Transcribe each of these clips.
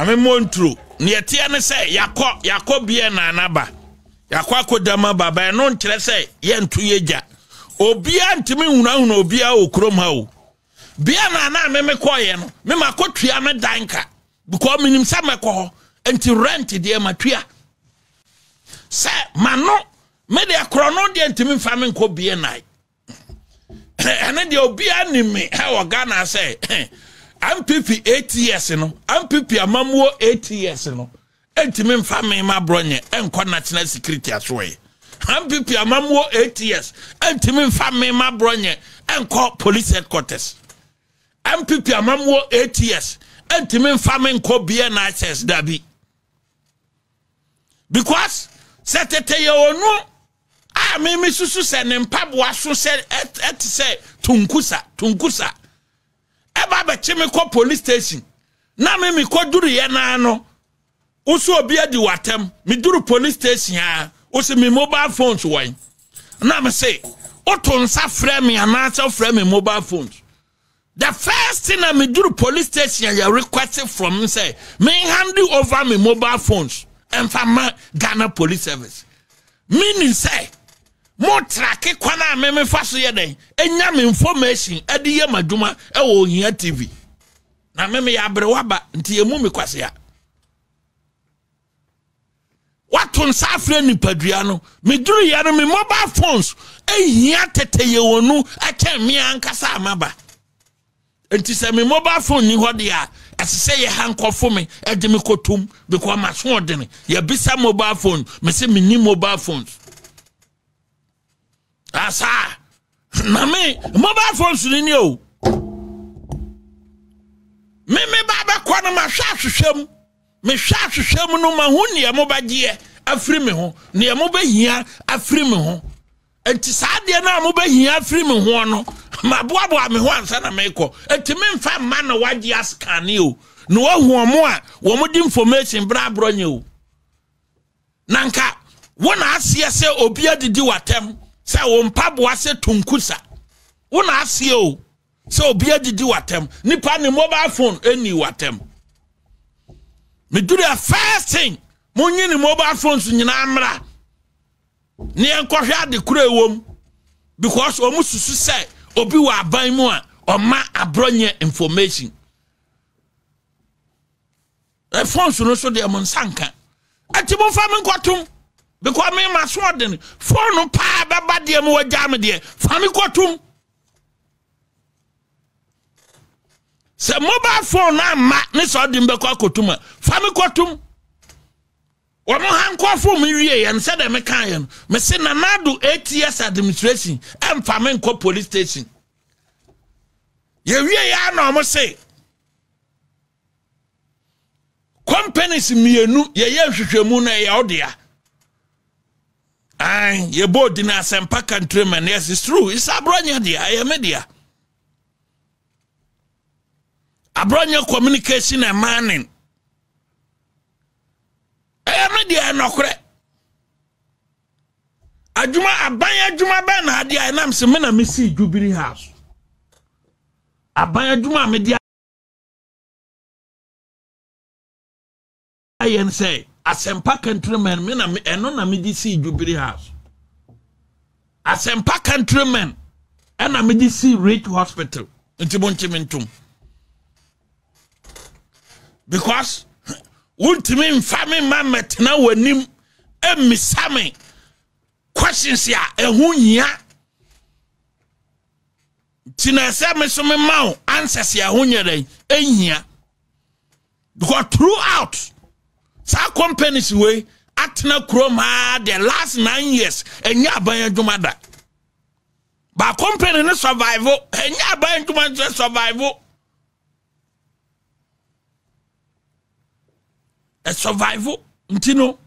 Mame montro ne tie ne say yakọ bie na anaba yakọ akodama baba no nkyere say ye nto yegya obia ntimi hunahuna obia okrom ha o bia na meme koye no me makotua me danka because minim sa mekọ enti rent de matua say mano me de akro no de ntimi fa me nko bie nai ene de obia ni me ha wo Ghana say MPP 8 years no MPP amamuo 8 years no entimi mfa me ma bronye enko national security asoe MPP amamuo 8 years entimi mfa me ma bronye enko police headquarters MPP amamuo 8 years entimi mfa me nko bie na access dabi because setete ye onu me susu se ne mpaboa so se et se tunkusa eba be chime ko police station na me ko duru ye na no usu obi adi watem me duru police station a usu me mobile phones wan na me say otonsa frame me anasa frame me mobile phones the first thing I me duru police station ya requested from me say me hand over me mobile phones and from Ghana Police Service meaning say mo trake kwana me faso ye den enya me information ade ye maduma e wo hia TV na me ya brewa ba nti ye mu me kwase ya waton safre ni padua no me duru ye no me mobile phones e hia tete ye wonu acha me ankasa amaba nti se me mobile phone ni hode a asese ye hankofo me e de me kotum because ma so odene ye bisa mobile phone me se me ni mobile phones asa na me mobile phones ni o me baba kwa na ma hwahwehwem me hwahwehwem no ma hu ne ye mobagye afiri me ho ne ye mobahia afiri me ho enti saade na mobahia afiri me ho no ma boaboa me ho ansa na me ko enti me mfa ma na wagye askane o no wahu omo a wo mo di information bra bronye o nanka wona asie se obi adidi watem se wo mpaboa se tunkusa wona asie o se obi adidi watem nipa ne mobile phone eni watem me do the first thing munyi ni mobile phones nyina amra ne enkohwe ade kura ewom because omu susu se obi wa aban mu a oma abronye information e phones no so de monsanka ati mo fa me nkotum because me ma so den phone pa baba de mo wagya me de fa me nkotum se mobile phone na ma ne so de mbekọ akotum fa me nkotum wo mo hankofo me wie ye nse de me kan ye me se na nado 8 years administration emfa me nko police station ye wie ya na mo se companies mienu ye hwehwemu na ye odia ye board na Asempa countryman yes it's true it's abronya dia I media abronya communication and manning media nokre aduma ba na dia nam se me na me si Jubilee House aban aduma media ayen say Asempa countryman me na me eno na me di si Jubilee House Asempa countryman ena me di si Rich Hospital ntibonchimentum because ultimi mfami mamet na wanim emisame questions ya ehunya tina se me so me maw answers ya hunya dai ehia because throughout sa companies way atna kroma the last 9 years enya aban adwumada ba company no survival enya aban adwumada survival a survival ntino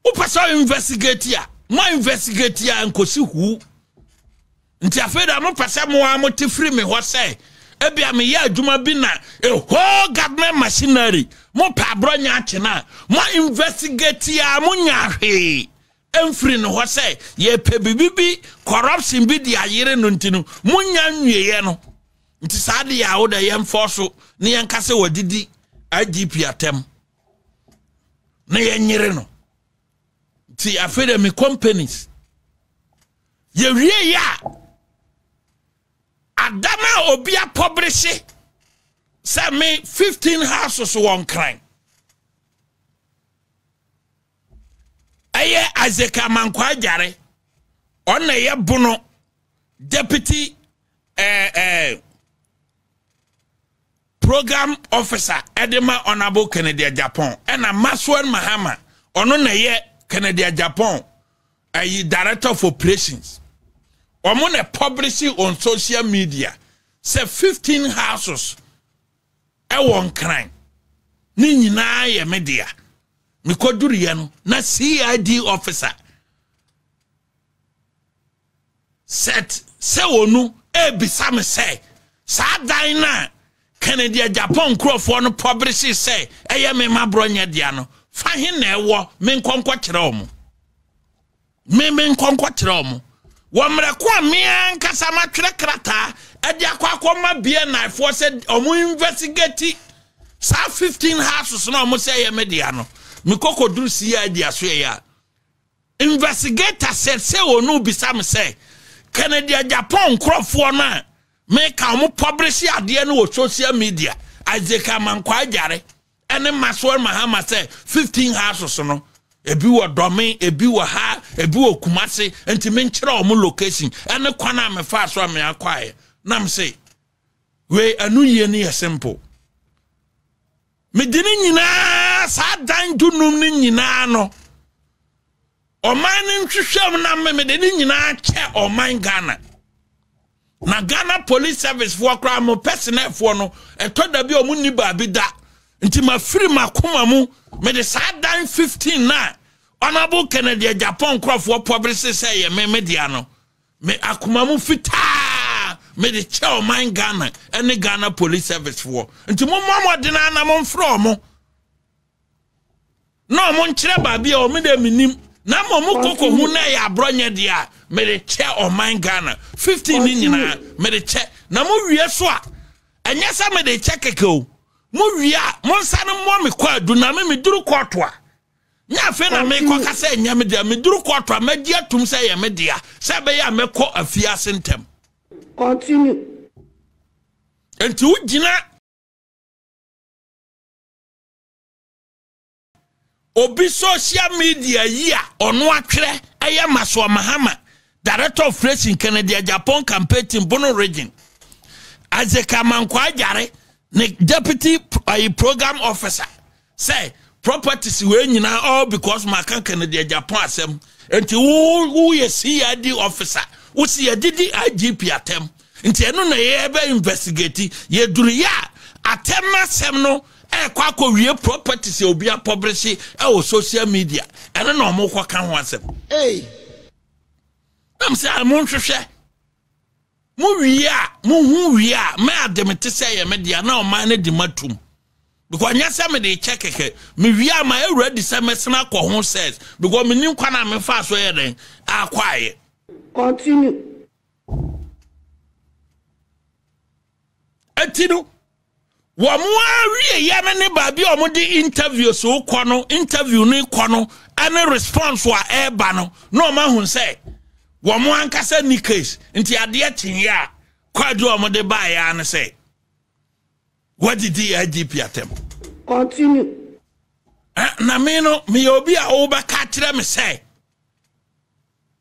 upasa investigate ya mo investigate ya nkosi hu nti afeda mo pasa mo amoti free me ho say ebia me ya adwuma bi na a whole government machinery mo pa bronya achena mo investigate ya mo nyahwe emfiri no ho say ye pe bibi corruption bi di ayere no ntino mo nya nwiye no nti saade ya wo da ye enforce ne yenkase wadidi IGP atem na yenyere no ti afede me companies ye wie ya adana obia publish say me 15 houses one crime aye Azeka Mankwa Ajare on ye bono deputy program officer Edema Honorable Kennedy Japan and a Maswan Mahama ono na ye Kennedy Japan a director of operations omone publishing on social media say 15 houses one crime ni nyina ye media mikoduriye no na CID officer set se wonu ebisa me say sa dan na Kennedy Japan crofo no publish say eye me mabronya dia no fa hin na ewo me nkonkwo kire omo me nkonkwo kire omo wo mreko me ankasa matwere krata ade akwa bia na fo say omo investigate sa 15 houses no omo say eye me dia no me kokoduru CID aso ya investigator said say wonu bisa me say Kennedy Japan crofo na me ka mo publish ade no social media Azeka Mankwa Ajare ene Maswar Mahama say 15 houses no ebi wo dome ebi wo ha ebi wo Kumasi enti me nkyere o mo location ene kwana me fa so me akwae na me say we anu ye ne simple me dini nyina sa dan dunum ni nyina no oman nhwehwem na me de ni nyina che oman Ghana na Ghana Police Service for kra mo personnel for no etoda bi o mu ni ba bi da nti ma free makoma mu me de sa dan 15 na Honorable Kennedy Japan crofo publish say ye me media no me akoma mu fita me de che oman Ghana any Ghana Police Service for nti mo de na mo mfro mo no mo nkyere ba bi o me de minim na mo koko hu na ya abronya dia me de che oman Ghana 15 ni nyina me de che na mo wie so a enya sa me de che keke o mo wie a mo nsa no mo me kwa adu na me duru kwoto a nya fe na me kwa kasa enya me dia me duru kwoto a magi atum se ye me dia se be ya me ko afia sentem continue enti ugina obi social media ya ono atwere eye Maswa Mahama director of racing Kennedy Japan campaign team Bono region Azeka Mankwa Ajare ne deputy program officer say properties we nyina all because maka Kennedy Japan asem enti wo ye CID officer wo see didi IGP atem enti eno na ye be investigate ye duru ya atem asem no kwa wie properties obi a publish o social media eno na omo kwa kan ho asem am say amon hwehwe mu wie a mu hu wie a me ademete say ye media na o man na di matum because nya say me dey check keke me wie a ma e ready say me sena ko ho says because me nim kwa na me fa so ye den akwaye continue etino wo mo awie ye ne ba bi o mo di interview so kono interview ni kono any response wa eba no ma hu say wo mo ankasa ni case nti ade atinye a kwadu o mo de ba ya ne say what did the IGP atem continue na me no me obi a o ba ka kire me say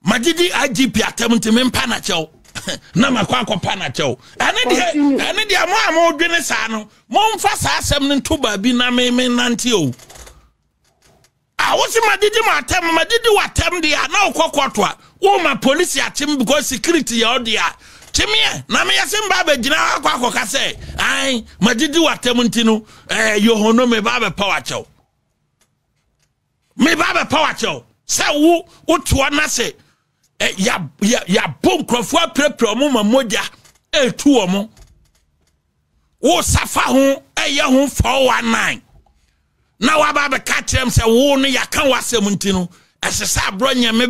madidi IGP atem nti me mpa na chew na makwa akopa na chew ene de mo amodwene sa no mo mfa sa asem nto ba bi na me nante o a wosi madidi matem madidi watem de na okokoto a wo ma police atem because security ya odia chimie na me yasim ba be gina akwa akoka say ai madidi watem ntino yohono me ba be power chew me ba be power chew say wo to na say ya bom krofo aprepre omo mamoja etu omo wo safa ho eye ho 419 na wa ba be ka kirem se wo no ya kan wasem ntino esesa bronya me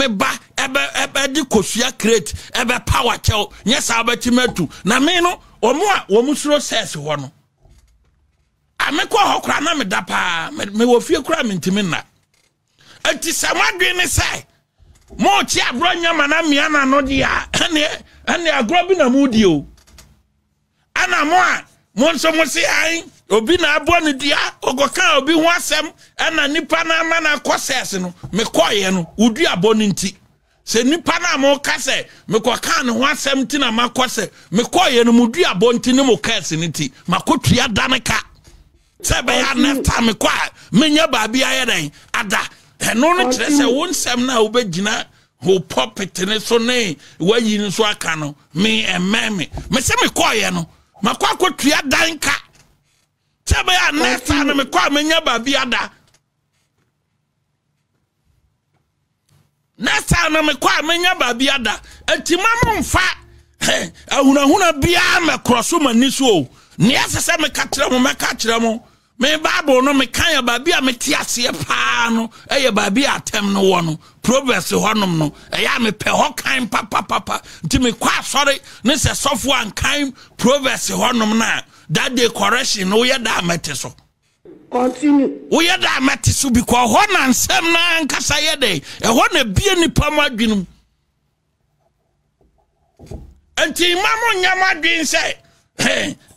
ba ebe di kosua create ebe power chew nyesa abatimatu na me no omo a wo musuro ses ho no amekọ hokra na me da pa me wo fie kura me ntimi na enti samadwe ne sai mo chi abro nyama na mia na no dia ane agro bi na mudi o ana mo a mo nso mo se ai obi na abo ne dia ogoka obi ho asem ana nipa na ama na koses no me koye no udi abo ne nti se nipa na mo kase me koka ne ho asem ti na makose me koye no mudi abo nti ne mo kase ne ti makotua daneka sebe ya neta me kwa menya baabi ayedan ada eno no kire se wonsem na obegina ho puppet ne so ne wayi ne so aka no me ememe me se me koye no makwa kotua danka sebe ya neta na me kwa menya baabi ada neta na me kwa menya baabi ada etimam mfa ahunahuna bia me kroso mani so ne asese me katre mo me katre mo me Bible no me kan ya baabi a me ti ase pa no eye baabi atem no wo no Proverbs honom no eya me pe ho kan papa nti me kwa sorry ne se sofo an kan Proverbs honom na that day correction no ye da mete so continue wo ye da mete so because ho na nsem na nkasa ye dey e ho na bie nipa madwinum anti mamo nyama dwin se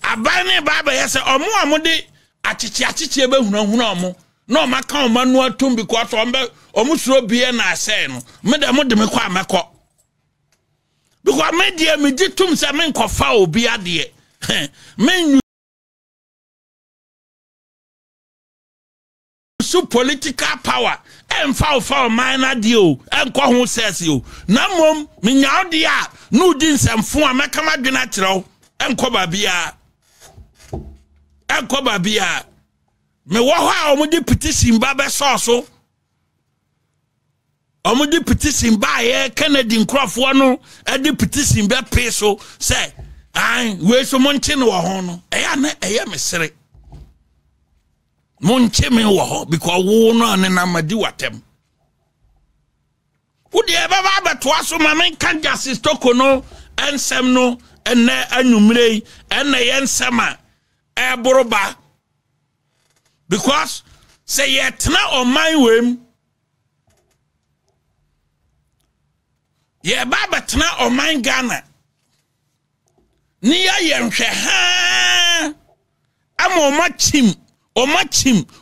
abane baba yese omo amode achichi ebe hunahuna omo no maka omo no atum because omo suro bie na ase no me de me kwa meko because me die me ditum se me nkofa obi ade me su political power emfa minor deal enko ho sesi o na mom me nyawo de a no di nsemfo a meka madwena kyerɛw enko babia me wo ha omudi petition ba be so omudi petition ba ye Kennedy nkrofo no e di petition be peso say ai we so monche no wo ho no eya mesere monche me wo ho because wo no ne na madi watem wo de e ba to aso ma men kan justice toko no ensem no enne anwumrei enne yensema eboroba because say yetna on my way ye baba tna on my Ghana ni ya yenhwe ha ama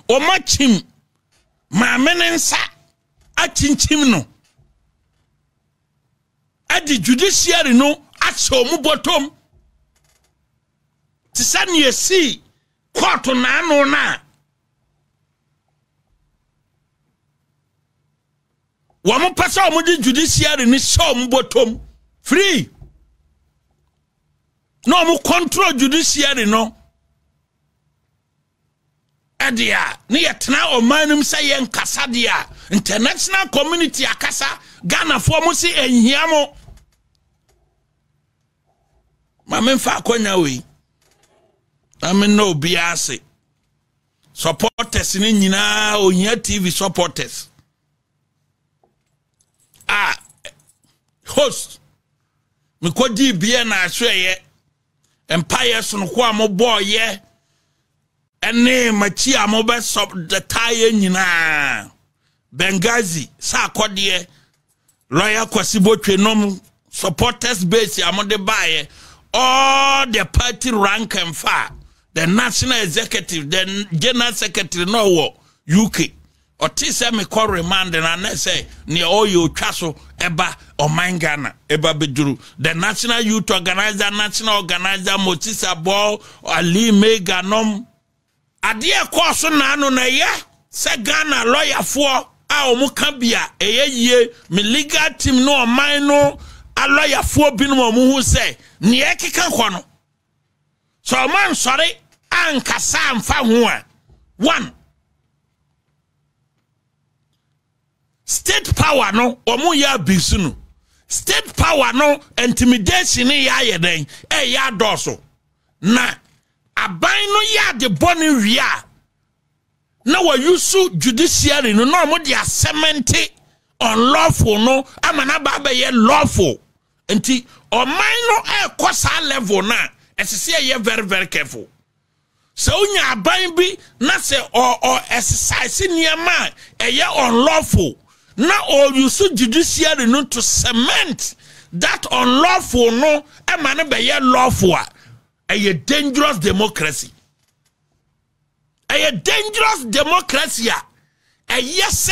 omachim ma menensa achinchim no adi judiciary no acho mu bottom tisani yesi court na no na wamu pesa omudi judiciary ni show mu bottom free no mu control judiciary no adia ni yetna omanum say yen kasa dia international community akasa Ghana for mu si enhiamo ma memfa akonya we amen no biase supporters ni nyina ohia TV supporters host me kodi bia na ahweye empire so no ko amobo ye ene machi amobe sub the tire nyina Benghazi sa akode Royal Kwasibotwe nom supporters base amode baye all the party rank and file the national executive the general secretary no UK or tise me call remand and I say near all you chaso eba or Ghana eba beduru the national youth organizer national organizer Motisa Ball Ali Meganom adia course na no na ye se Ghana lawyer for a omukabia eye me legal team no man no a lawyer for binu mu hu say ne ekeka kono so man sorry ankasa amfa ho a one state power no omu ya bisunu state power no intimidation ya yeden ya doso na aban no ya de boni wia na wa yusu judiciary no no mo de cement unlawful no amana ba be ye lawful enti o man no e kosa level na esese ye very very careful So unya aban bi na se or exercise niema eye unlawful na or use judiciary no to cement that unlawful no e ma ne be ye lawful a dangerous democracy. A dangerous democracy a yes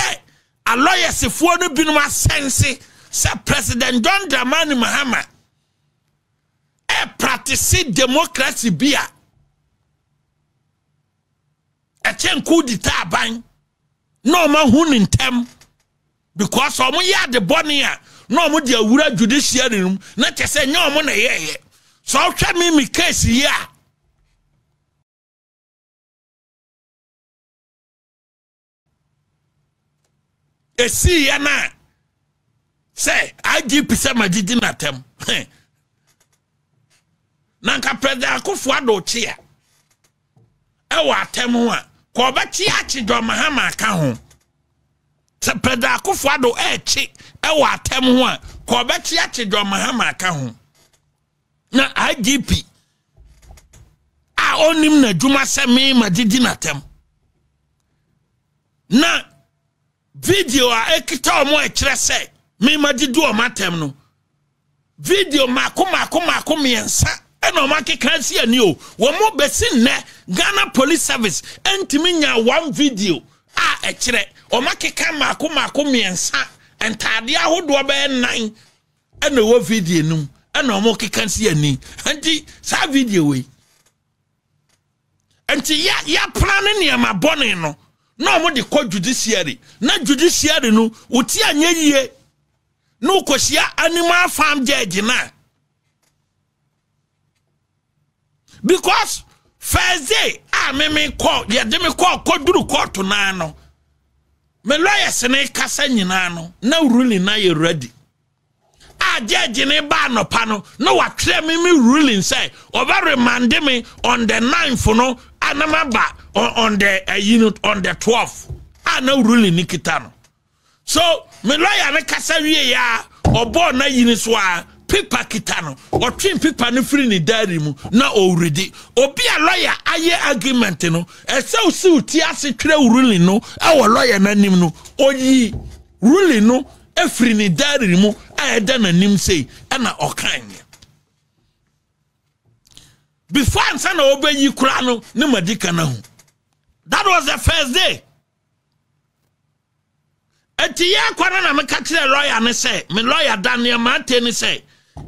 a lawyer se fo no binuma sense se President John Dramani Mahama e practice democracy bia a chen coup d'etat ban no ma hu ntem because omo ya de boni a no omo de awura judiciary room na tese nya omo na ye so hwa me case here esi ya na say IGP se magidi na tem nanka President Akufo-Addo chia e wa tem ho a ko ba chia chi do Mahama ka ho se President Akufo-Addo chi e wa tem ho a ko ba chia chi do Mahama ka ho na IGP a onim na djuma se me magidi na tem na video a ekita omo e kire se me magidi o matem no video mako miensa eno makeka si ani o wo mo besin ne Ghana Police Service entimi nya one video a e kire o makeka mako miensa entade ahodo be nan eno wo video num eno mo keka si ani anti sa video we anti ya plan ne ma bone no no mo de ko judiciary na judiciary no uti anye yie no kosia animal farm judge na because first day me call ya de me call koduru court na no me lawyer se ne kasa nyina no na ruling na ye ready judge ne ba no pa no no wa tire me ruling say over remand me on the 9th no anamaba on the on the 12th na ruling nikita no so me lawyer ne kasa wie ya obo na yini so a paper kitano or twin paper no free ni diary mu na already obi a lawyer aye argument no e se o si uti ase twere ruling no e wo lawyer na nim no oyi ruling no e free ni diary mu a da na nim sei e na okan before ansa na obeyi kura no ne madika na hu. That was the first day. Eti ya kwana na meka kire lawyer ne say me lawyer Daniel Mate ne say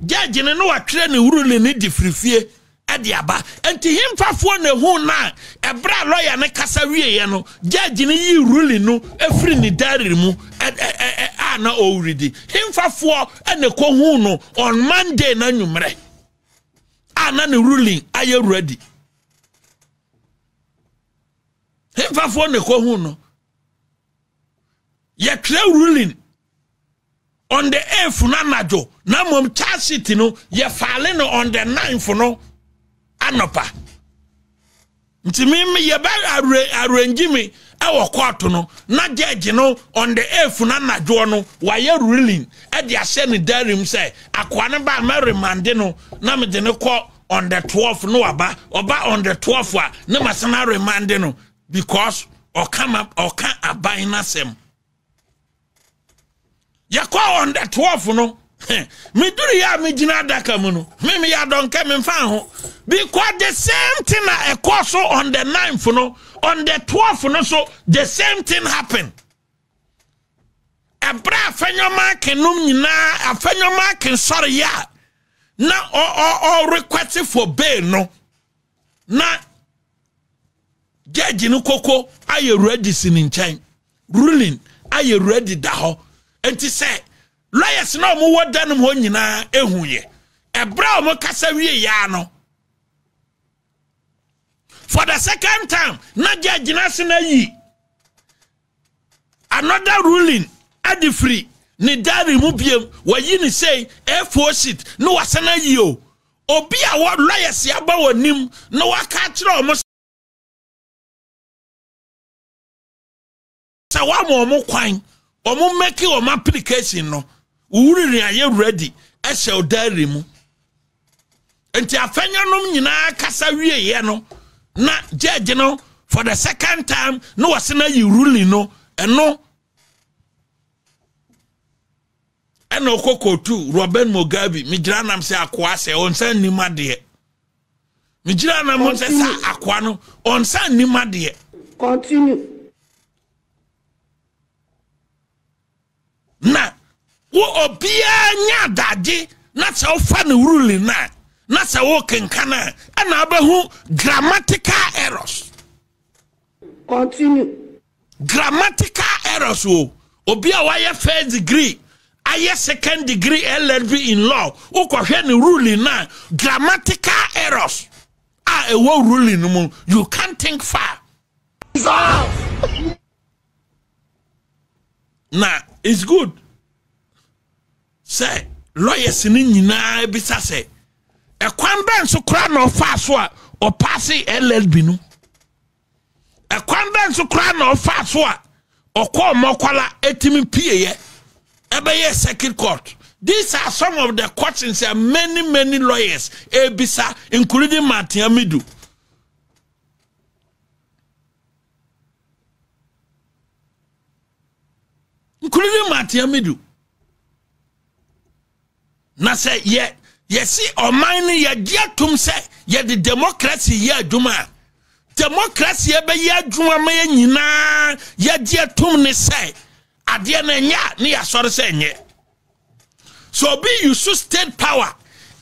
judge ne no watwere ne wurule ne difrifie e de aba enti himfafo ne hu na ebra lawyer ne kasa wie ye no judge ne yi rule no efri ne diary mu na already himfafo ene ko hu no on Monday na nwumre na ne ruling aye ready himfafo ne ko hu no ye clear ruling on the 8th na najo na mom charge sheet no ye file no on the 9th no anopa ntimi ye ba arrange me e wo court no na judge no on the 8th na najo no wa ye ruling e de ase ne darim say akwa ne ba ma remand no na me de ne call on the 12th no oba on the 12th a na masana remand no because or come up or can abai na sem ya kwa on the 12th no me duru ya me jina daka mu no me ya don ke me fa ho because the same thing na e course on the 9th no on the 12th no so the same thing happen ebra afanyoma kenum nyina afanyoma ken sorry ya na or request for bail no na judge no koko aye ready sin nchen ruling aye ready da ho enti say lawyers na mo wodanum ho nyina ehuye ebra mo kasa wie ya no for the second time na judge na se na yi another ruling adi free ni dari mu biem wayi ni say F4 sheet no wasana yi o obi a wo lawyers ya ba wonim no waka kire mo sa wa mo kwan omo make o application no wuri aye ready e shall diary mu enti afanya nom nyina kasa wie ye no na judge no for the second time no wasena yi ruling no eno eno kokotu Robert Mugabe migira nam se akwa se onsan nimade migira nam on se sa akwa no onsan nimade continue na wo obia nya dade na se ofa ne ruling na se wo kenkana ana abahu grammatical errors continue grammatical errors obia why first degree aye second degree LLB in law ukohwe ne ruling na grammatical errors a wo ruling no you can't think far na it's good say lawyers ni nyina bisa say e kwan ben so kra na ofa so a o pass LLB no e kwan ben so kra na ofa so a okọ mokwala etimi pie Ebeye circuit court. These are some of the questions and many lawyers ebisa including Martin Amidu. Including Martin Amidu. Na say ye see omani ye diatum say ye the democracy ye aduma. Democracy ebeye aduma me nyina ye diatum ne say ade na nya ne yasore se nye so be you should state power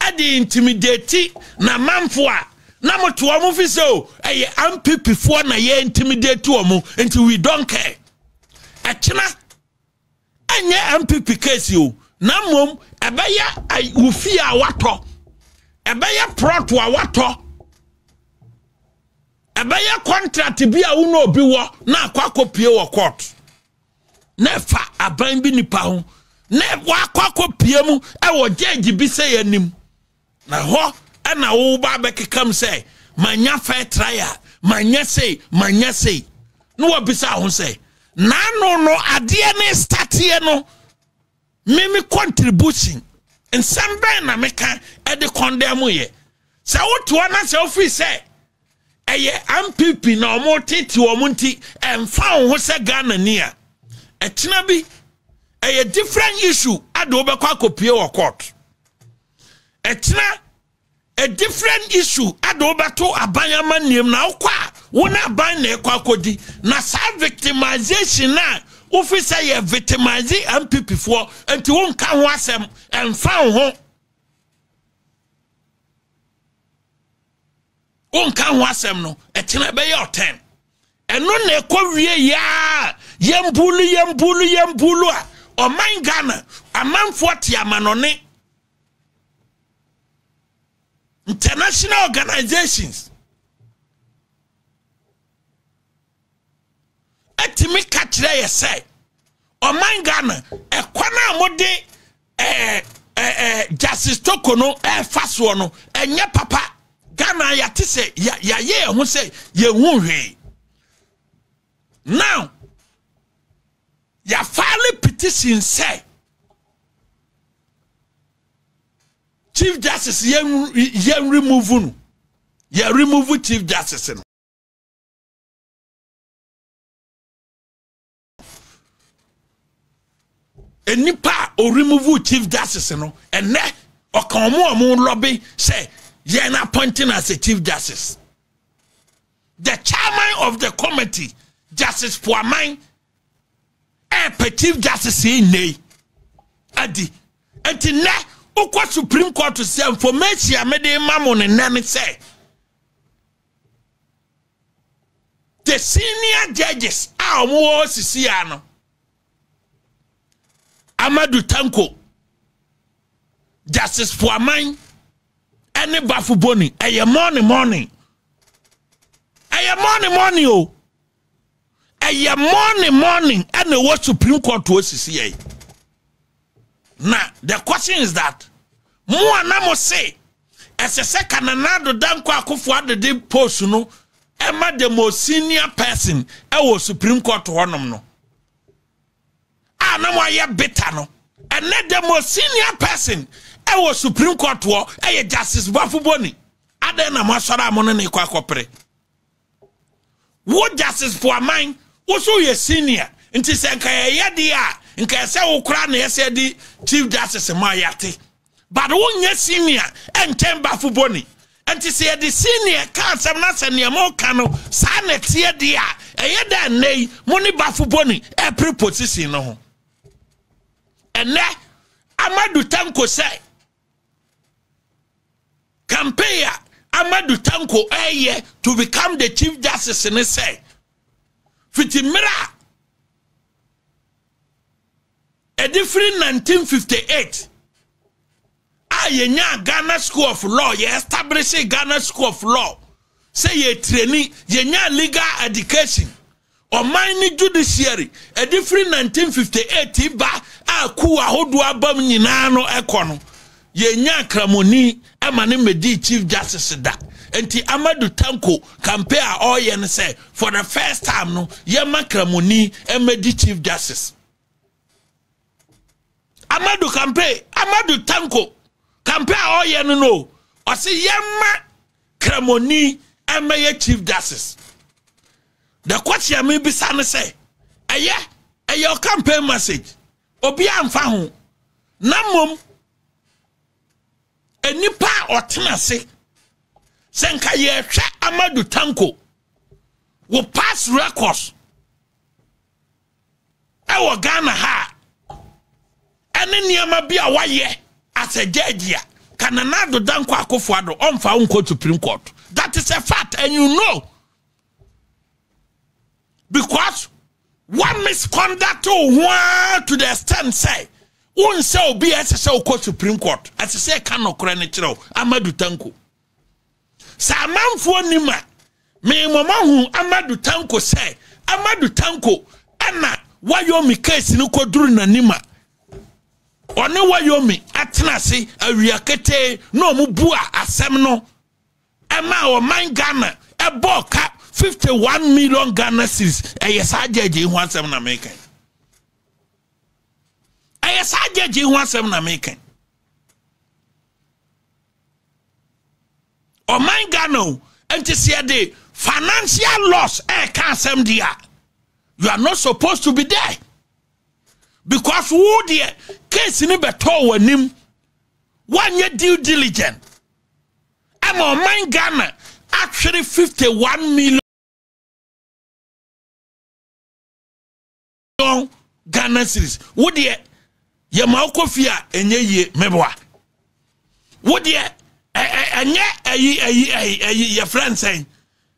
ade intimidate na manfo a na moto omo fi so eye MPP fo na ye intimidate omo until we don't care ekina anye MPP case yo na mom ebeya ufi a wato ebeya prot a wato ebeya contract bi a wo no obi wo na akwa kopie wo court nefa aban bi nipa ho ne wakwa piemu e wo judge bi say anim na ho na wo ba bekekam say manya fair trial manya say no wo bisa ho say na no ade ne start ye no mimi contribution nsem ben na meka e de condemn ye say wo to na say office say eye MPP na omo titi omo nti emfa ho say Ghana nia etina bi a different issue ado be kwa kopie wo court etina a different issue ado be to abanyama niem na okwa wona aban na ekwa kodi na sa victimization na officer ye victimize MPP for enti won ka ho asem emfa ho won ka ho asem no etina be ye 10 eno na ekwa ya yembulu a o man Ghana amanfo te amanone international organizations etimi kachire ye say o man Ghana ekwana amode Justice Tokono faso no enye papa Ghana ya te say ya ye ho say ye hu hwe now ya file petition say Chief Justice yen remove no ya remove Chief Justice no enipa o remove Chief Justice no ene o kan mo lobby say yen appointing as a Chief Justice. The chairman of the committee Justice Puaman Chief Justice in adi enti ne ukwa Supreme Court to say information made mamon and name say the senior judges are more Sisiano Amadou Tanko Justice Puaman and Bafu Boni a morning oh a morning and the what Supreme Court was CCA. Now the question is that more namo say as a second another danko akufo the day post no emma the most senior person was Supreme Court honum no na ya better no and let the most senior person was Supreme Court Justice Bafu Boni adena masara mo ne kwa kopre What justice for mine? Also ye senior. Nti se nka ye de a nka se wo kra na ye se di chief justice ma yate. But won ye senior entem bafo boni. Nti se ye di senior ka asem na se ne mo ka no sa na tie de a eye da nei mo ni bafo boni e pre position no ho. Ene Amadou Tanko say campaign Amadou Tanko to become the chief justice and say Fitimira a different 1958 yenya Ghana School of Law ye establish Ghana School of Law say ye training yenya legal education or mining judiciary a different 1958 ba aku ahodo abam nyina no ekono yenya kramoni amane medi chief justice da enti Amadou Tanko compare all yen say for the first time no yema kramoni emedi chief justice Amadou Tanko compare all yen no o say yema kramoni emeye chief justice. The question me be san say eye your campaign message obi amfa ho namom enipa otenase senka ye hwe Amadou Tanko wo pass records e wo Ghana ha ene niam bia waye as a judge Kananado Danko Akufo-Addo onfa unko Supreme Court. That is a fact and you know. Because one misconduct to the extent say one say obi say Supreme Court as say can no kra ne kire Amadou Tanko sa manfo nima me mama hu Amadou Tanko say Amadou Tanko ana wayomi case no koduru nanima one wayomi atenase awiakete no mu bua asem no ema o man Ghana e boka 51 million Ghana cedis eyesa jeje hu asem na meken eyesa jeje hu asem na meken o man Ghana enti se de financial loss can asem dia you are not supposed to be there because who the case ni beto wanim one year due diligent am o man Ghana actually 51 million Ghana cedis. Would ye Yamakofia enye ye meboa? Would ye your friend saying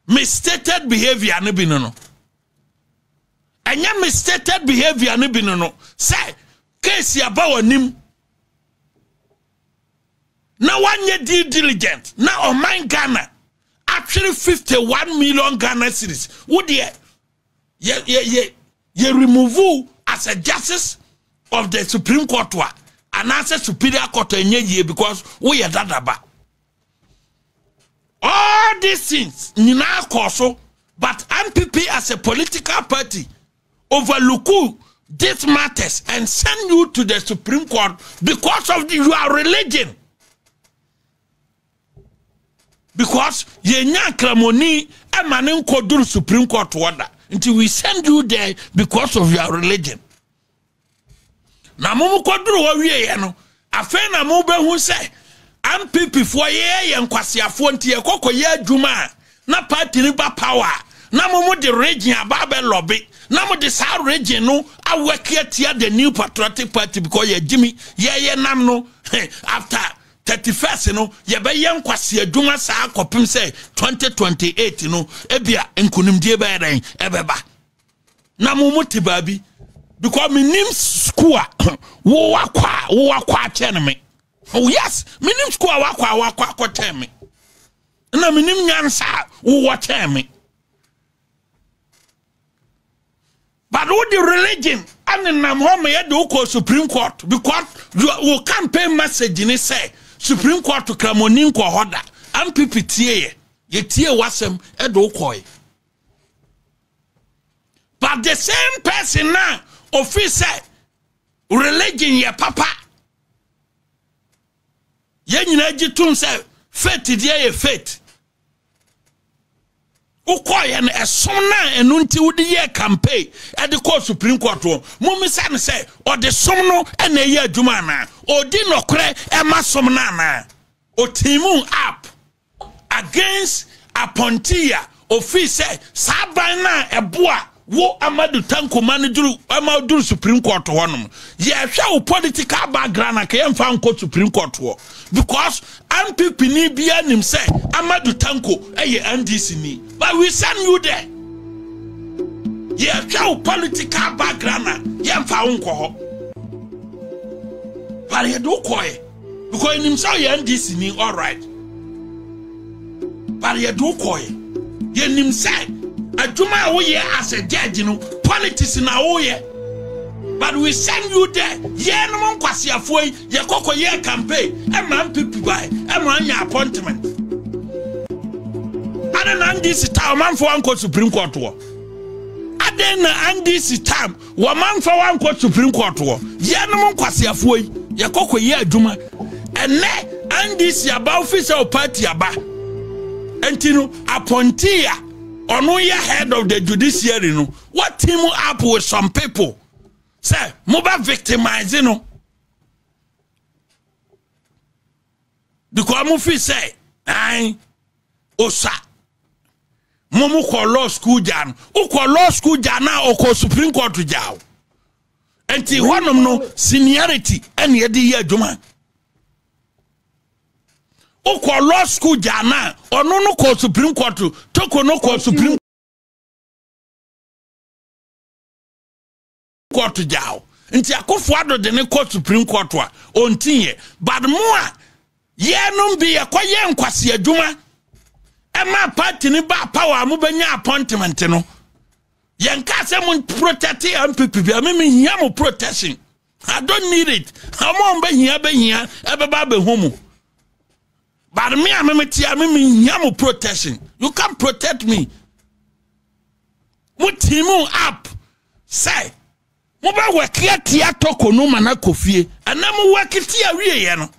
misstated behavior ne binono? Anya misstated behavior ne binono. Say case ya bawa nim. Now one year due diligent. Now on mine Ghana actually 51 million Ghana cedis. Would ye remove as a justice of the Supreme Court and as a superior court because we are dadaba. All these things nina koso, but MPP as a political party overlook these matters and send you to the Supreme Court because of your religion. Because ye nya kramoni emanin koduru Supreme Court order until we send you there because of your religion. Na mumu koduru wa wiye no afen na mu be hu say MPP for ye nkwasiafo ntie kokko ye adwuma na party ni ba power na mumu the region ababe lobby na mu the sa region no awakia tia the New Patriotic Party because ye Jimmy ye nam no after 31st no ye be ye nkwasi adwuma sa akopim say 2028 no ebia nkunimdie be eden ebeba na mumu tibabi because me nim school wo akwa chen me. Oh yes, me nim school wakwa chen me. Na me nim nyansa wo chen me. But what the religion and nam home ye do ko Supreme Court because you campaign message ni say Supreme Court to kramoni ko hoda MPP tie ye tie wasem e do ko. But the same person now officer religion ye papa ye nyina gitum say faith dia ye faith ukoye na esom na enu nti wudi ye campaign e de call Supreme Court wo mumisa ne say o de som no e na ye adwuma na odi nokre e ma som na na o timu up against Apontia office saban na eboa wo Amadu Tanko manajuru Amadu Supreme Court honum ye hwe political background na ke mfa nko Supreme Court wo because MPP ni bia nim say Amadu Tanko eye NDC ni but we send you there ye hwe political background na ye mfa nko ho but ye do koy because nim say ye NDC ni all right but ye do koy ye nim say adwuma wo ye as a judge no politics na wo ye but we send you there ye no mon kwasiafo ye kokko ye campaign e man people buy e man nya appointment ada na ndisi time man for one Supreme Court wo ada na ndisi time wo man for one Supreme Court wo ye no mon kwasiafo ye kokko ye adwuma ene ndisi aba official party aba entino Apontia Ono ya head of the judiciary no what team up with some people say mobile victimizing no because mo fi say ai osa momu ko law school jan o ko law school jan na o ko Supreme Court jaw enti honom no seniority en ye di adwuma o ko law school jana ono no ko Supreme Court toko no ko Supreme Court jao nti akofo ado de ne ko Supreme Court wa ontinye but mo a ye no bi ye koye nkwase adwuma e ma party ni ba power mo benya appointment no ye nka se mo protect MPP bi me hia mo protection I don't need it amo mba hia e beba be homu. But me, I'm yamu protection. You can't protect me. What team up? Say, Muba work here, tia toko no mana kofie, and I'm work it here, yano.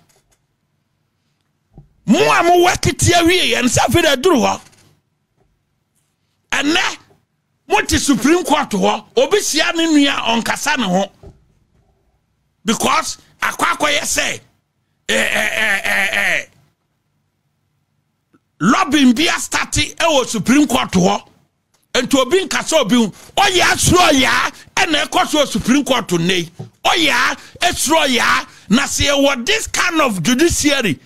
Mo work it here, and Safida Druha. And now, what is Supreme Court? Obisian in on Kasano. Because Aquaquaya say, lobbying be a stati e Supreme Court ho ento obi nkasa obi o ya suro ya e na ekoso Supreme Court nei o ya esuro ya na say what this kind of judiciary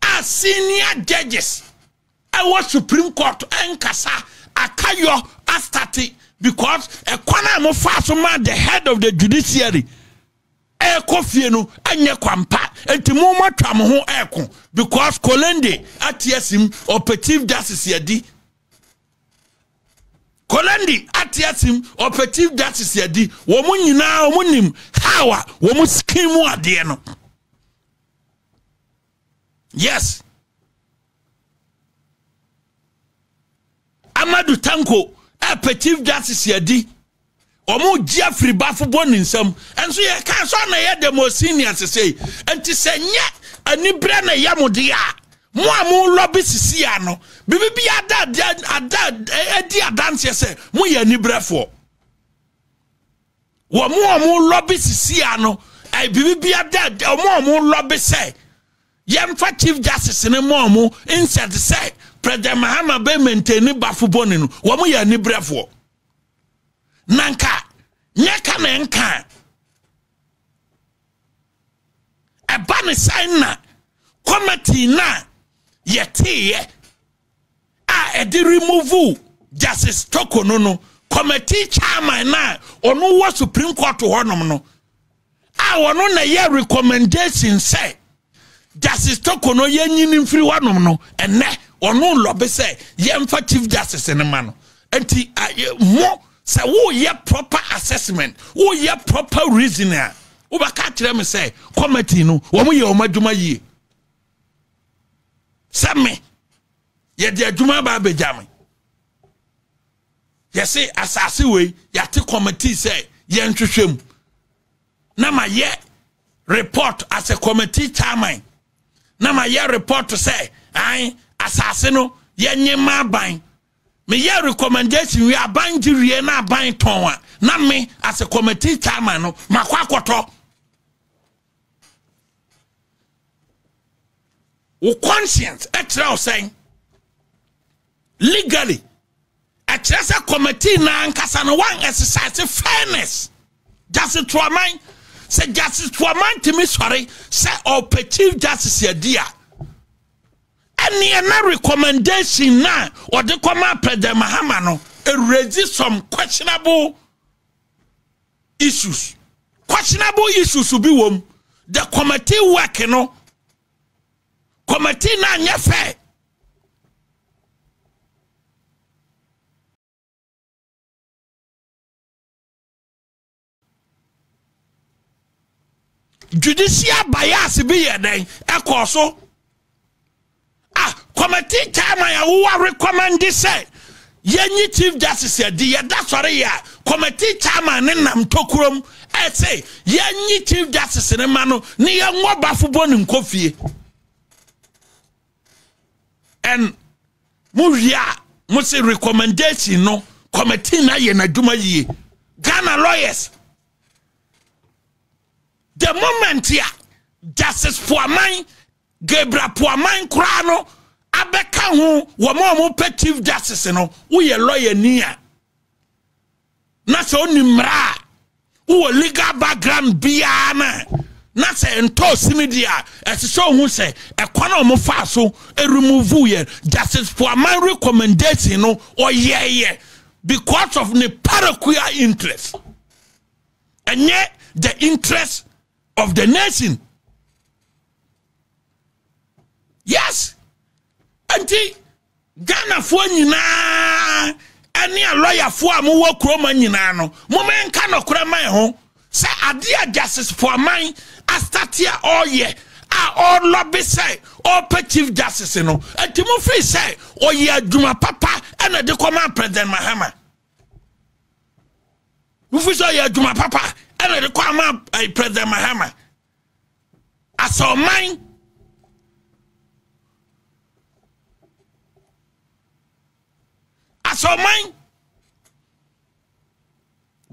as senior judges e Supreme Court enkasa akayo astati because e kwana mo fa so man the head of the judiciary e kofie no anye kwampa enti mo matwa mo ho eko because Kolende atiesim operative justice yadi Kolende atiesim operative justice yadi wo mo nyina wo nim hawa wo mo scheme ade no yes Amadu Tanko operative justice yadi Omo Jeffrey Bafubon insam and so ye can so na ye the most senior to say enti se nye ani bre na yamudia mo amu lobby sisi ano bibi ada edi adanse se mo ye ani brefo wo mo amu lobby sisi ano ai bibi ada mo lobby say yemfa chief justice ne mo amu instead say President Mahama be maintain Bafubon no wo mo ye ani brefo nanka nyeka na nka eba ne sign na committee na yetiye a edi remove Justice Toko no committee chairman na onu wo Supreme Court honom no a wono na ye recommendation say Justice Toko no ye nyini mfiri honom no ene onu lobby say ye mfa chief justice ne ma no enti mo say wo ye proper assessment wo ye proper reasoning wo ba ka kire me say committee no wo mo ye o madwuma yi say me ye de adwuma ba bejame ye say asase we ya te committee say ye ntwehwem na ma ye report as a committee chairman na ma ye report to say ai asase no ye nyema ban me ye recommendation we aban jiwie na aban ton a na me as a committee chairman no makwa akoto wo conscience etra saying legally a treasure committee na ankasa no one exercise fairness justice to a man say justice to a man to me sorry say or chief justice ya dia any recommendation na or the command President Mahama no raise some questionable issues will be wom the committee work no committee na nya fair judicial bias be here then ekoso committee chairman ya wo recommend say yenyi chief justice ya di ya da sori ya committee chairman ne nam tokurom say yenyi chief justice ne mano ne ya ngo bafo ni nkofie and mu say recommendation no committee na ye na duma yie Ghana lawyers the moment here Justice Puaman Gabriel Puaman Krano abeka hu wo mo chief justice no wo ye lawyer nia na so nimra wo legal background bia na se ento simidia ese so hu se ekwana mo fa so remove ye Justice Puaman recommendation no oyeye because of the parochial interest and yet the interest of the nation. Yes. Anti Ghana fo nyina ani a lawyer fo a mo wo kroma nyina no mo men ka no kora man ho say ade Justice Puaman astatia all year all lobby say all chief justice no anti mo free say oye adwuma papa na de command President Mahama mo free say oye adwuma papa na de command President Mahama aso man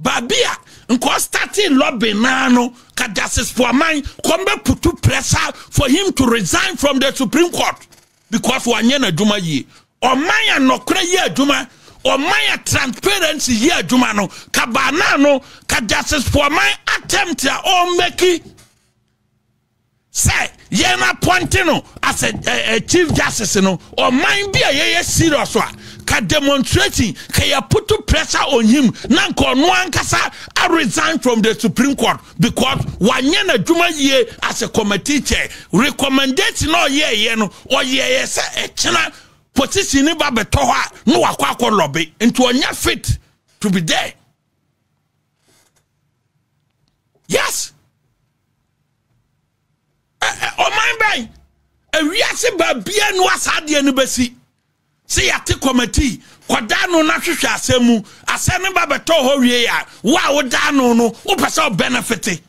Babia nko starting lobby na no ka Justice Puaman come put pressure for him to resign from the Supreme Court because wanye na duma yi o man no kra yi aduma o man transparency yi aduma no ka bana no ka Justice Puaman attempt o make say ye na appointing no as a chief justice no o man bia ye serious ka demonstrating ka ya put pressure on him na ko no ankasa I resign from the Supreme Court because wanye na dwuma ye as a committee chair recommendation no ye no o ye say e chena position ni ba beto ha no akwa lobby into onya fit to be there. Yes. O man bay e wiase ba bia no asade no besi say yate committee kwada no na hwehwe asemu asene ba beto ho wie ya wa wo da no wo pese benefit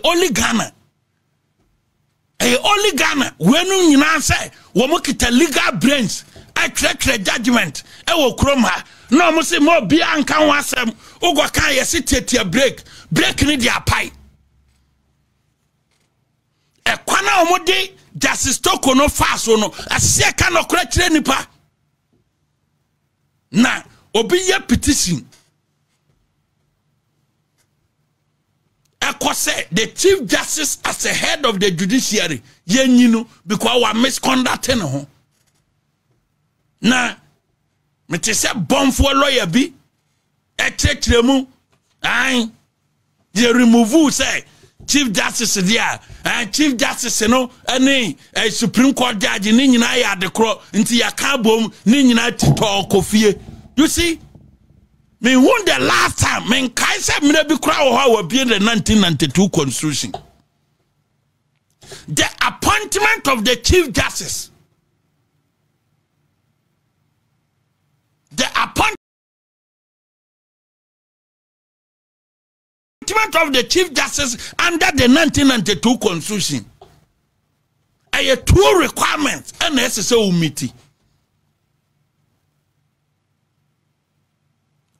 only Ghana wenu nyina say wo mo kita legal brains I treat judgment e wo krom ha no mo say mo bia anka ho asem ugo kan yesi tetia break ni dia pai ekwana omode Justice Toko no faso no asie ka no kura kire nipa na obi ye petition ekose the chief justice as the head of the judiciary yenyinu because wa misconducting ho na mete se bomfo lawyer bi ekire mu ai ye remove say chief justice there and chief justice no any Supreme Court judge ni nyina ya de kro nti ya ka bom ni nyina tito kofie. You see me won the last time men kai se me bi kra wo ha wa bi the 1992 constitution the appointment of the chief justice of the chief justice under the 1992 constitution a two requirements and necessary meeting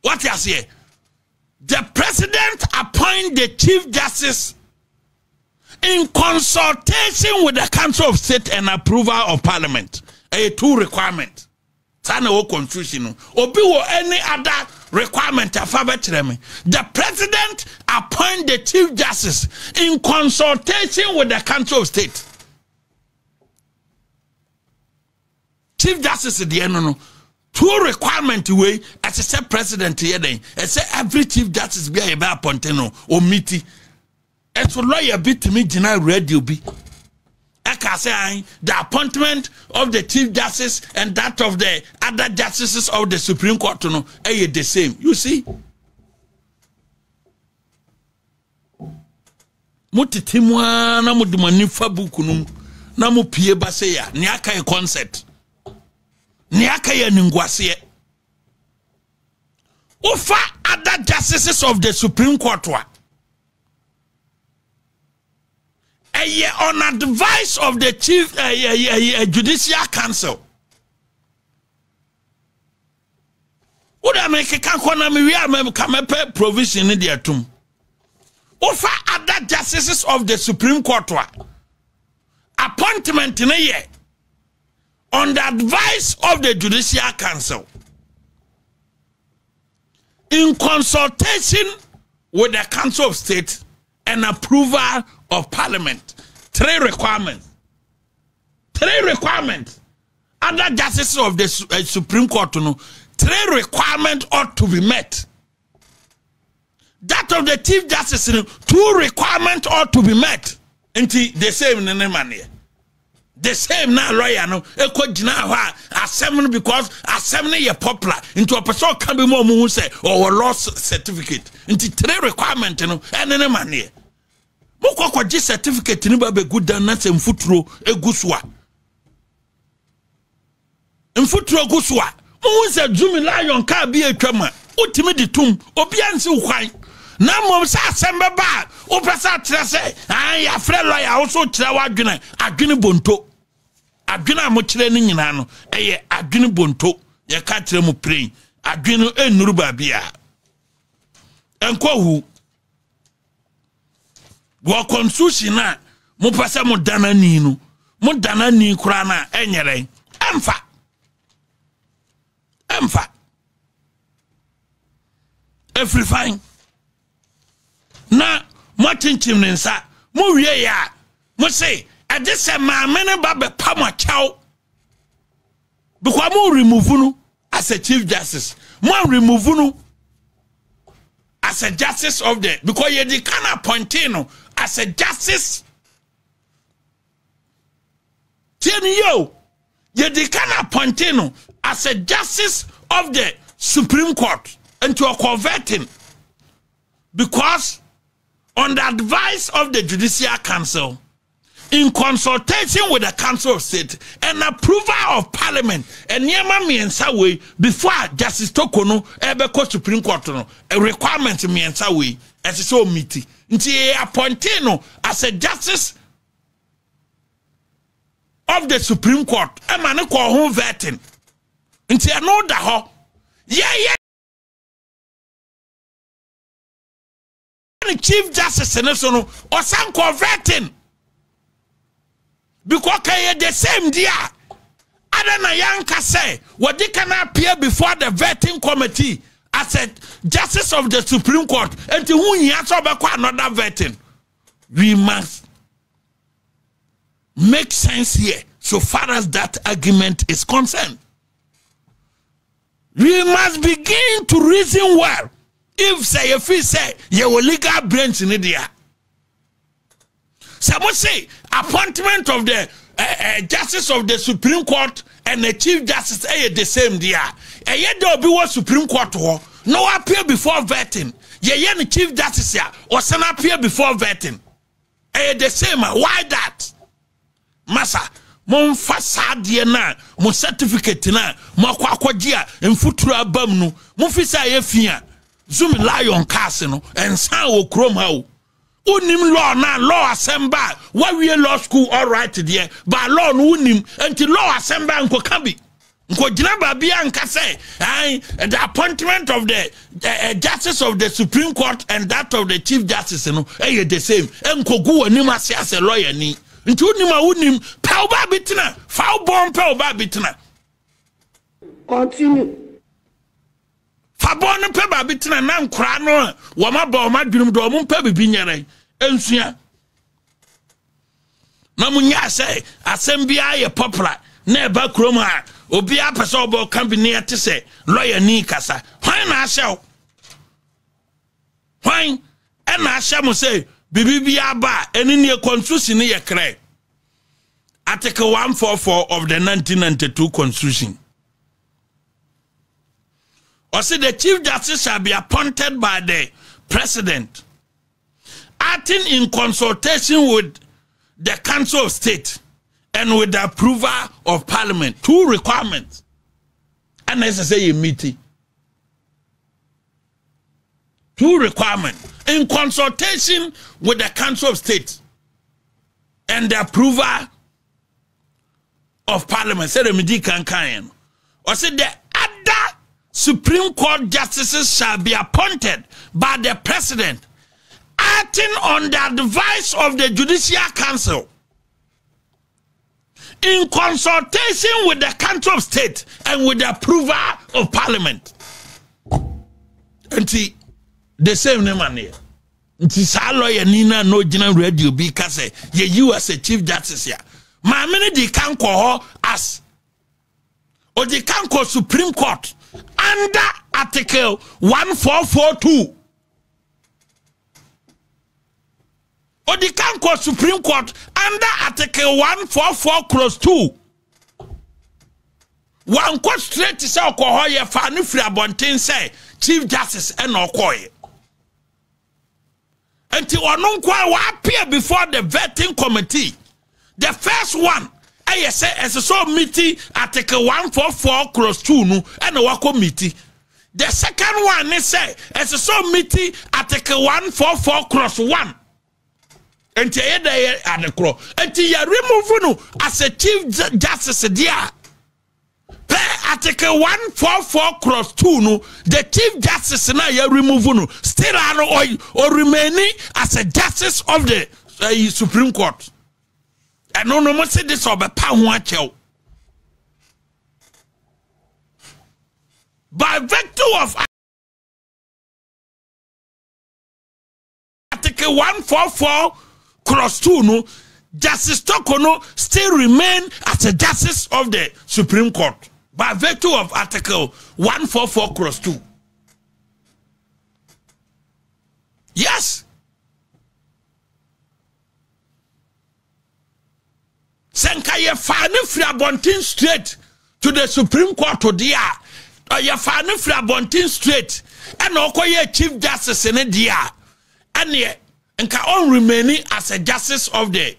What you say? The president appoint the chief justice in consultation with the Council of State and approval of Parliament. A two requirement. Sana o confusion. Obi wo any other requirement the president appoint the chief justice in consultation with the Council of State. Chief justice the no. Two requirement way as a say president here then. I say every chief justice be a appointed or meeting. And so lawyer be to me general radio be. I can say the appointment of the chief justice and that of the other justices of the Supreme Court no the same. You see? Mutitimwa na mudumani fabukunum na mu pie baseya ni aka e concept. Ni aka ye ningwase. Ufa other justices of the Supreme Court wa. On advice of the chief judicial council. Would I make a can provision in their tomb? Offer other justices of the Supreme Court appointment in a year on the advice of the judicial council in consultation with the Council of State and approval of Parliament. Three requirements. Other justices of the Supreme Court, three requirements ought to be met. That of the Chief Justice, two requirements ought to be met. Until the same in any manner. The same now lawyer no eko gina ha assembly because assembly ye popular into a person can be more who say or lost certificate into three requirement no any manner. Moko ji certificate ni ba be good dan na se mfuturo egusua. Mfuturo egusua. Mo se Zumi Lion ka bi atwama. Utimi di tum obi ansi ukwan. Na mom sa asembe ba o pesa tire se ya frɛ lawyer wo so tire wadwene adwene bonto. Adwene a mo kire ni nyina no eye adwene bonto ye ka tire mo pray adwene enuru ba bia. Enko hu wo constitution na mo pese mo dana ni no mo dana ni kura na enyere emfa every fine na mo tinchim nsa mo wie ya mo say e de se ma mene ba be pa mo chaw because mo remove no as a chief justice mo remove no as a justice of the because you the can appoint no as a justice. Tell you the can appoint no as a justice of the Supreme Court and to a converting because on the advice of the Judicial Council in consultation with the Council of State and approval of Parliament and yema miensa way before Justice Tokono ebeko Supreme Court no a requirement miensa way as so meeting nti appointed no as a justice of the Supreme Court e ma ne ko ho vetting nti e no da ho the Chief Justice and so no or some converting because the same dia Adana Yanka say what they can appear before the vetting committee as a justice of the Supreme Court and to whom he has another vetting. We must make sense here so far as that argument is concerned. We must begin to reason well. If you say you will legal brains in India. Someone say appointment of the justice of the Supreme Court and the Chief Justice the same dia. Yet there be what Supreme Court no appear before vetting. Ye the Chief Justice or some appear before vetting. The same. Why that? Massa, mon facade na, mon certificate na, mon kwakwadia, mfuturo abam no, mon fisa yefia. Zumi Lion Casino and Sao Chrome How. Unim law na law assembly. Why we law school all right there, but law no unim until law assembly and Kokabi. Nko gina babia nka say the appointment of the justice of the Supreme Court and that of the Chief Justice no the same. Enko gu anim ase as a lawyer ni. Nti unim a unim pa oba bitina fa obon pa oba bitina. Continue. Fabon pe ba bitina na nkra no wo ma ba o ma dwunum do mo pa bibi nyere ensua na munya say asem bia ye popular na eba krom a obi apese obo company ate say lawyer ni kasa hwan na ahyew hwan e na ahye mo say bibi bia ba eni ne constitution ye kre Article 144 of the 1992 Constitution. Also, the Chief Justice shall be appointed by the President, acting in consultation with the Council of State and with the approval of Parliament. 2 requirements. Unnecessary meeting. 2 requirements. In consultation with the Council of State and the approval of Parliament. Say the Midi Kankan. Or say the other Supreme Court justices shall be appointed by the President, acting on the advice of the Judicial Council, in consultation with the Council of State and with the approval of Parliament. Until the same name and here. Until sa lawyer Nina no general radio because you as a Chief Justice here. My many they can call her as or they can call Supreme Court under Article 1442. Or they can call Supreme Court under Article 144 clause 2. One court straight to say alcohol ye fani free abontin say Chief Justice and okoye. Until one kwa appear before the vetting committee. The first one, I say, as a so meeting Article 144 clause 2 no and a wako meeting. The second one is say, as a so meeting Article 144 clause 1. Until you there at the crow. Until you remove no as a Chief Justice there. Per Article 144 clause 2 no, the Chief Justice now you remove no still or remaining as a Justice of the Supreme Court. And no more say this over power. By virtue of Article 144 clause 2 no, Justice Tokono still remain as a Justice of the Supreme Court. By virtue of Article 144 clause 2. Yes. Senka ye fane free abontin straight to the Supreme Court to dia. Or ye fane free abontin straight. And okoye Chief Justice in dia. And ye enka on remaining as a Justice of the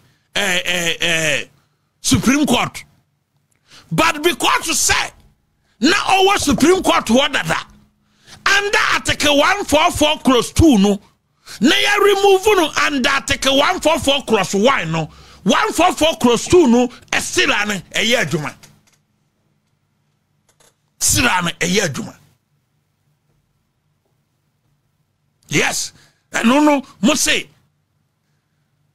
Supreme Court. But because you say now our Supreme Court order that under Article 144 clause 2 no, na ya remove no under Article 144 clause 1 no. 144 clause 2 no still an a year juma. Still an a year juma. Yes. And no must say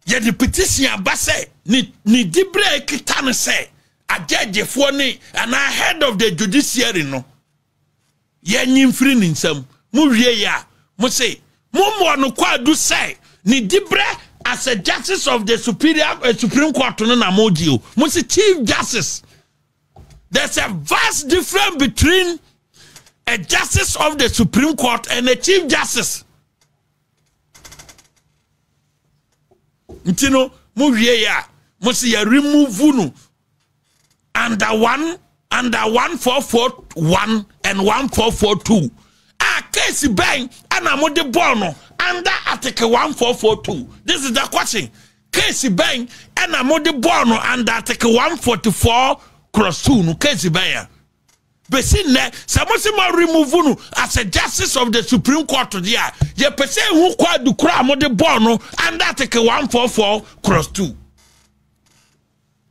ye the petition basse ni dibre kitane say a judge for ni and head of the judiciary no. Ye nyim free ninsam mu wie ya must say mo no kwa do say ni dibre as a Justice of the Supreme Court no na moji o mo say Chief Justice. There's a vast difference between a Justice of the Supreme Court and a Chief Justice. Ntino mo wie ya mo say ya remove no under 1441 and 1442. A case bang and a mode bono under Article 1442. This is the question. Case bang and a mode bono under Article 144 clause 2 no case bang. But see ne samosima remove no as a Justice of the Supreme Court there. Ye pese who kwa du kra mode bono under Article 144 clause 2.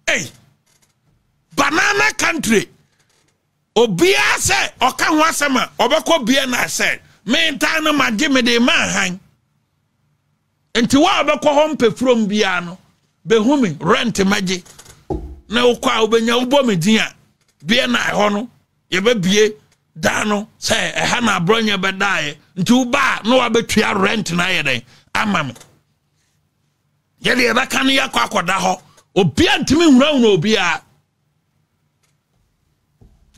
Hey. Banana country. obia say oka ho asema obekọ bia na say me ntan no magye me de ma han enti wa obekọ ho mpefrom bia no behumi rent magye na ukwa obenya ubo medin a bia na ho no ye be bie da no say ha na abronya be dae nti uba no wa betua rent na ye den amam ye de ba kan ya kwa akoda ho obia ntimi hura hura obia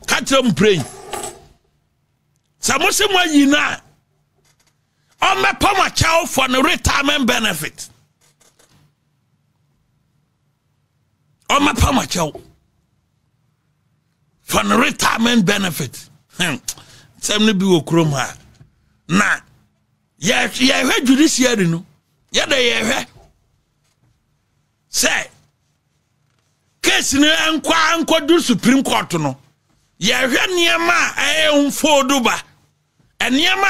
catch praying samose mo yina on me pama chow for the retirement benefit on me pama chow for the retirement benefit sem no bi wo krom ha na ye hwe judiciary no ye da ye hwe say case no anko do Supreme Court no ye hwe niema emfodu ba eniema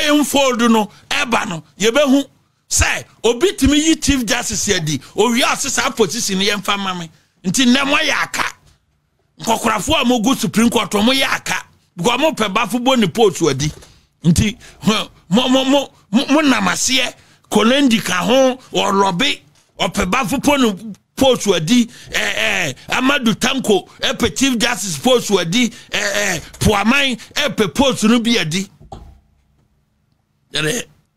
emfodu no eba no ye behu say obi timi yi chief justice adi owi asesa position ye mfa mame nti nemo ya aka nkokorafo amogu Supreme Court mo ya aka because mo peba fubo ni post adi nti mo namase kolendi ka ho orobe opeba fupo ni post wadi Amadou Tanko epe chief justice post wadi Puaman epe post no bi adi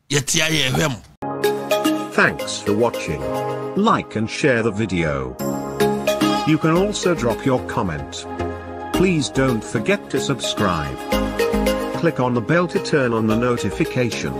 yetia ye hwem. Thanks for watching. Like and share the video. You can also drop your comment. Please don't forget to subscribe. Click on the bell to turn on the notification.